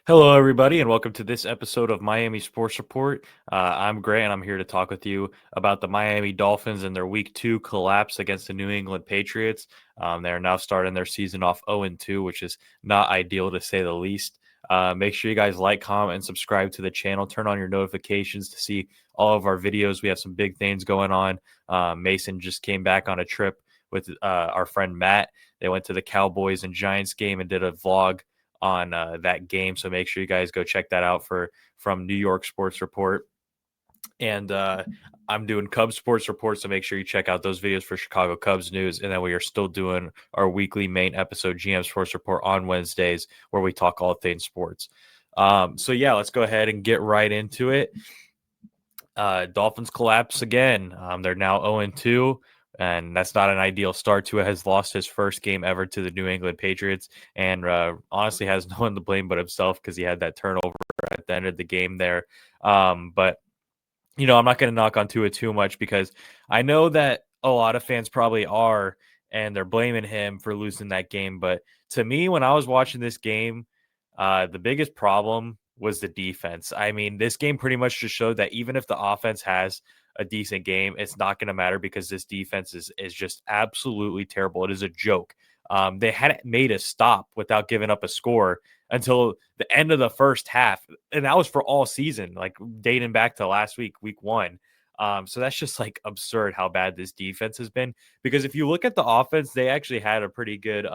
Hello, everybody, and welcome to this episode of Miami Sports Report. I'm Grant, and I'm here to talk with you about the Miami Dolphins and their Week 2 collapse against the New England Patriots. They are now starting their season off 0-2, which is not ideal to say the least. Make sure you guys like, comment, and subscribe to the channel. Turn on your notifications to see all of our videos. We have some big things going on. Mason just came back on a trip with our friend Matt. They went to the Cowboys and Giants game and did a vlog on that game. So make sure you guys go check that out from New York Sports Report. And I'm doing Cubs Sports Report, so make sure you check out those videos for Chicago Cubs news. And then we are still doing our weekly main episode, GM Sports Report, on Wednesdays, where we talk all things sports. So yeah, let's go ahead and get right into it. Dolphins collapse again. They're now 0-2. And that's not an ideal start. Tua has lost his first game ever to the New England Patriots, and honestly has no one to blame but himself because he had that turnover at the end of the game there. But I'm not going to knock on Tua too much because I know that a lot of fans probably are, and they're blaming him for losing that game. But to me, when I was watching this game, the biggest problem was the defense. I mean, this game pretty much just showed that even if the offense has a decent game, it's not going to matter because this defense is just absolutely terrible. It is a joke. They hadn't made a stop without giving up a score until the end of the first half, and that was for all season, like dating back to last week 1. So that's just like absurd how bad this defense has been. Because if you look at the offense, they actually had a pretty good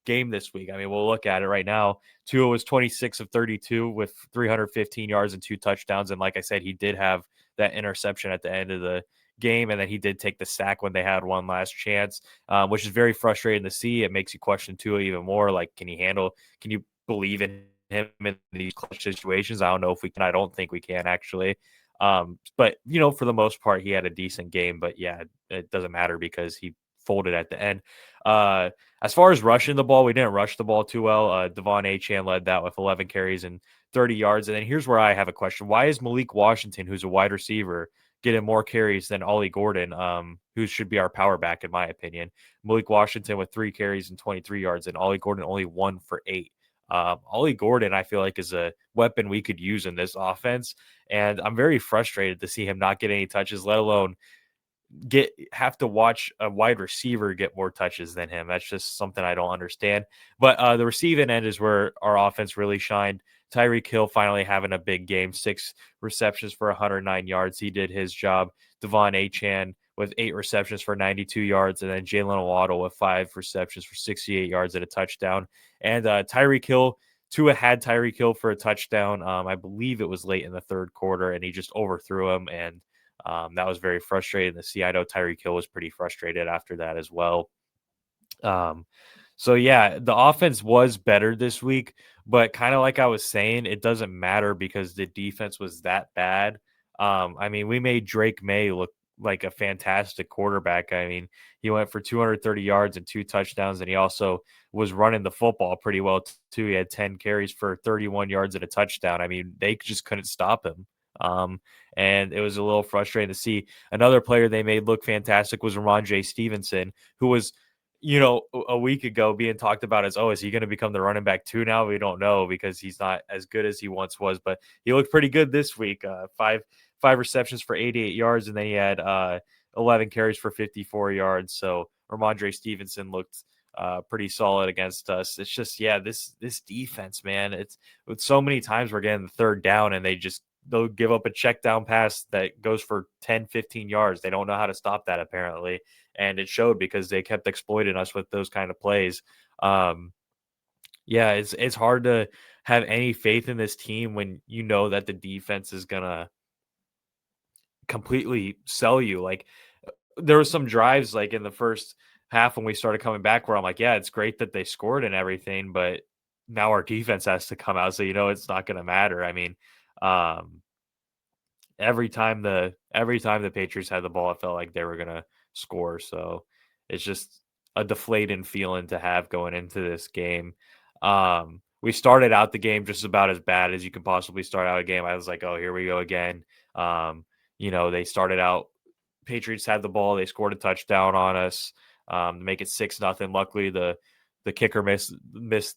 game this week. I mean, we'll look at it right now. Tua was 26 of 32 with 315 yards and 2 touchdowns. And like I said, he did have that interception at the end of the game, and then he did take the sack when they had one last chance, which is very frustrating to see. It makes you question Tua even more. Like, can you believe in him in these clutch situations? I don't know if we can. I don't think we can, actually. But for the most part, he had a decent game. But yeah, it doesn't matter because he folded at the end. As far as rushing the ball, we didn't rush the ball too well. Devon Achane led that with 11 carries and 30 yards. And then here's where I have a question. Why is Malik Washington, who's a wide receiver, getting more carries than Ollie Gordon, who should be our power back, in my opinion? Malik Washington with 3 carries and 23 yards, and Ollie Gordon only 1 for 8. Ollie Gordon, I feel like, is a weapon we could use in this offense. And I'm very frustrated to see him not get any touches, let alone have to watch a wide receiver get more touches than him. That's just something I don't understand. But the receiving end is where our offense really shined. Tyreek Hill finally having a big game, 6 receptions for 109 yards. He did his job. Devon Achane with 8 receptions for 92 yards, and then Jalen Waddle with 5 receptions for 68 yards and a touchdown. And Tyreek Hill, Tua had Tyreek Hill for a touchdown. I believe it was late in the third quarter, and he just overthrew him, and that was very frustrating to see. I know Tyreek Hill was pretty frustrated after that as well. So yeah, the offense was better this week, but kind of like I was saying, it doesn't matter because the defense was that bad. I mean, we made Drake May look like a fantastic quarterback. I mean, he went for 230 yards and 2 touchdowns, and he also was running the football pretty well too. He had 10 carries for 31 yards and a touchdown. I mean, they just couldn't stop him. And it was a little frustrating to see. Another player they made look fantastic was Ramondre Stevenson, who was, a week ago being talked about as, oh, is he going to become the running back 2 now? We don't know because he's not as good as he once was, but he looked pretty good this week. Five receptions for 88 yards, and then he had 11 carries for 54 yards. So Ramondre Stevenson looked pretty solid against us. It's just, yeah, this defense, man, it's so many times we're getting the third down and they'll give up a check down pass that goes for 10, 15 yards. They don't know how to stop that, apparently. And it showed because they kept exploiting us with those kind of plays. Yeah, it's hard to have any faith in this team when you know that the defense is going to completely sell you. Like, there were some drives like in the first half when we started coming back where I'm like, yeah, it's great that they scored and everything, but now our defense has to come out. So, it's not going to matter. I mean, um, every time the Patriots had the ball, it felt like they were gonna score. So it's just a deflating feeling to have going into this game. We started out the game just about as bad as you can possibly start out a game. I was like, oh, here we go again. They started out. Patriots had the ball. They scored a touchdown on us to make it 6-0. Luckily, the the kicker missed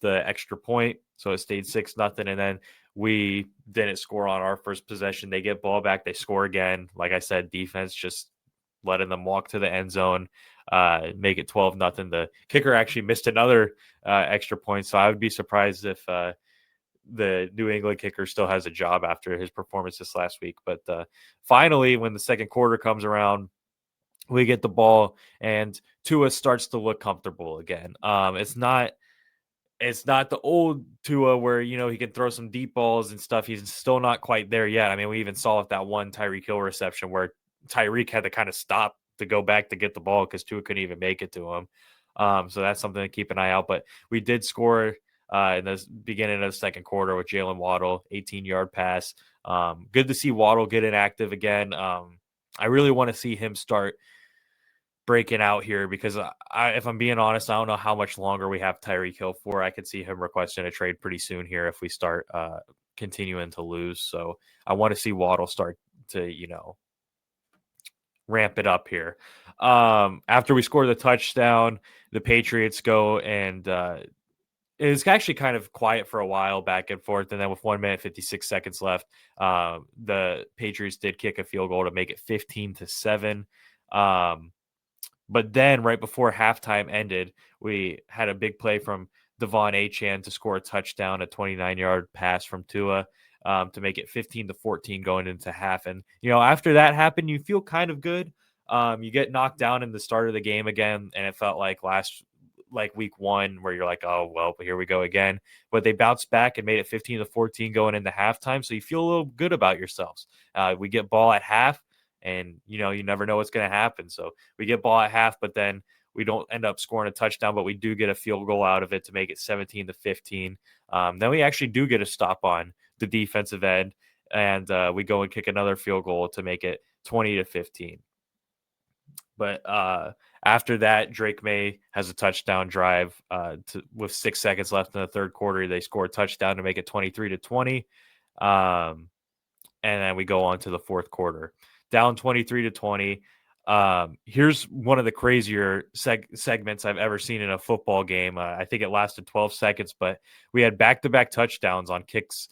the extra point, so it stayed 6-0, and then we didn't score on our first possession. They get ball back, they score again. Like I said, defense just letting them walk to the end zone, make it 12-0. The kicker actually missed another extra point, so I would be surprised if the New England kicker still has a job after his performance this last week. But finally, when the second quarter comes around, we get the ball and Tua starts to look comfortable again. It's not the old Tua where, he can throw some deep balls and stuff. He's still not quite there yet. I mean, we even saw it that one Tyreek Hill reception where Tyreek had to kind of stop to go back to get the ball because Tua couldn't even make it to him. So that's something to keep an eye out. But we did score in the beginning of the second quarter with Jalen Waddle, 18-yard pass. Good to see Waddle get inactive again. I really want to see him start breaking out here because if I'm being honest, I don't know how much longer we have Tyreek Hill for. I could see him requesting a trade pretty soon here if we start continuing to lose. So I want to see Waddle start to, ramp it up here. After we score the touchdown, the Patriots go and it was actually kind of quiet for a while back and forth. And then with 1 minute, 56 seconds left, the Patriots did kick a field goal to make it 15-7. But then right before halftime ended, we had a big play from Devon Achane to score a touchdown, a 29-yard pass from Tua to make it 15-14 going into half. And, after that happened, you feel kind of good. You get knocked down in the start of the game again, and it felt like week one where you're like, oh, well, here we go again. But they bounced back and made it 15-14 going into halftime. So you feel a little good about yourselves. We get ball at half. And, you never know what's going to happen. So we get ball at half, but then we don't end up scoring a touchdown, but we do get a field goal out of it to make it 17-15. Then we actually do get a stop on the defensive end, and we go and kick another field goal to make it 20-15. But after that, Drake May has a touchdown drive with 6 seconds left in the third quarter. They score a touchdown to make it 23-20. And then we go on to the fourth quarter. Down 23-20. Here's one of the crazier segments I've ever seen in a football game. I think it lasted 12 seconds, but we had back-to-back touchdowns on kicks.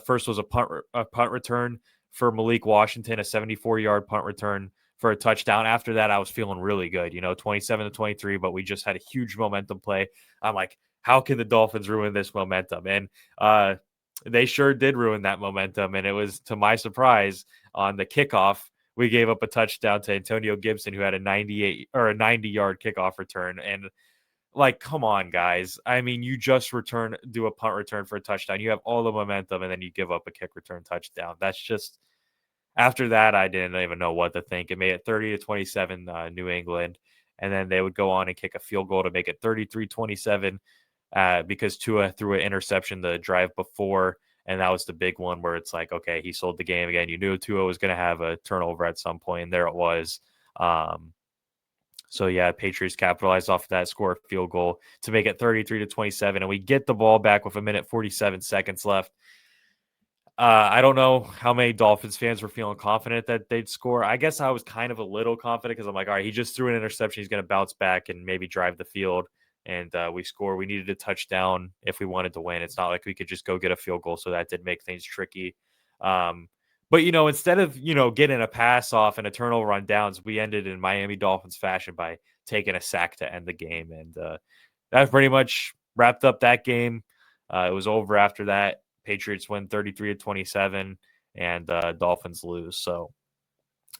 First was a punt return for Malik Washington, a 74-yard punt return for a touchdown. After that, I was feeling really good, 27-23, but we just had a huge momentum play. I'm like, how can the Dolphins ruin this momentum? And they sure did ruin that momentum. And it was, to my surprise, on the kickoff, we gave up a touchdown to Antonio Gibson, who had a 90-yard kickoff return. And come on, guys. I mean, you just do a punt return for a touchdown. You have all the momentum, and then you give up a kick return touchdown. That's just, after that, I didn't even know what to think. It made it 30-27 New England. And then they would go on and kick a field goal to make it 33-27 because Tua threw an interception the drive before. And that was the big one where it's like, okay, he sold the game again. You knew Tua was going to have a turnover at some point, and there it was. So, yeah, Patriots capitalized off of that, score a field goal to make it 33-27. And we get the ball back with 1 minute, 47 seconds left. I don't know how many Dolphins fans were feeling confident that they'd score. I guess I was kind of a little confident because I'm like, all right, he just threw an interception. He's going to bounce back and maybe drive the field. And we score. We needed a touchdown if we wanted to win. It's not like we could just go get a field goal, so that did make things tricky. But, instead of, getting a pass off and a turnover on downs, we ended in Miami Dolphins fashion by taking a sack to end the game. And that pretty much wrapped up that game. It was over after that. Patriots win 33-27, and Dolphins lose. So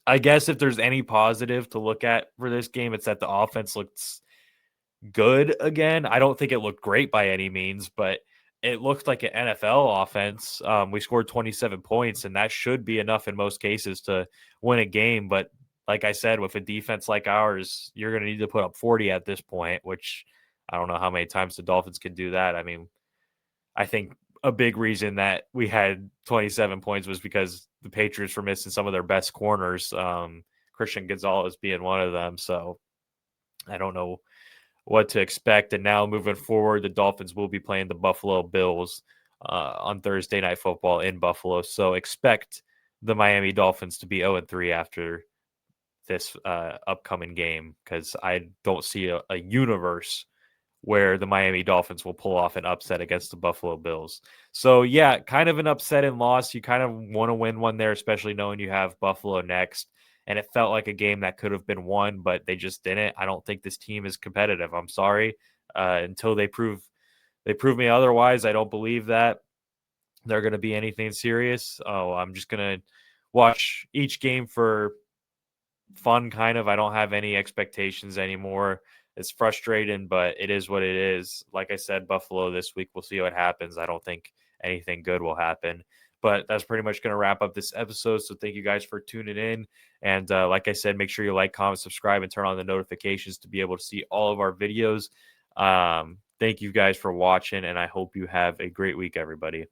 I guess if there's any positive to look at for this game, it's that the offense looks good again. I don't think it looked great by any means, but it looked like an NFL offense. We scored 27 points, and that should be enough in most cases to win a game. But like I said, with a defense like ours, you're going to need to put up 40 at this point, which I don't know how many times the Dolphins can do that. I mean, I think a big reason that we had 27 points was because the Patriots were missing some of their best corners, Christian Gonzalez being one of them. So I don't know what to expect. And now moving forward, the Dolphins will be playing the Buffalo Bills on Thursday Night Football in Buffalo. So expect the Miami Dolphins to be 0-3 after this upcoming game, because I don't see a universe where the Miami Dolphins will pull off an upset against the Buffalo Bills. So, yeah, kind of an upset and loss. You kind of want to win one there, especially knowing you have Buffalo next. And it felt like a game that could have been won, but they just didn't. I don't think this team is competitive. I'm sorry. Until they prove me otherwise, I don't believe that they're going to be anything serious. Oh, I'm just going to watch each game for fun, kind of. I don't have any expectations anymore. It's frustrating, but it is what it is. Like I said, Buffalo this week, we'll see what happens. I don't think anything good will happen. But that's pretty much going to wrap up this episode. So thank you guys for tuning in. And like I said, make sure you like, comment, subscribe, and turn on the notifications to be able to see all of our videos. Thank you guys for watching, and I hope you have a great week, everybody.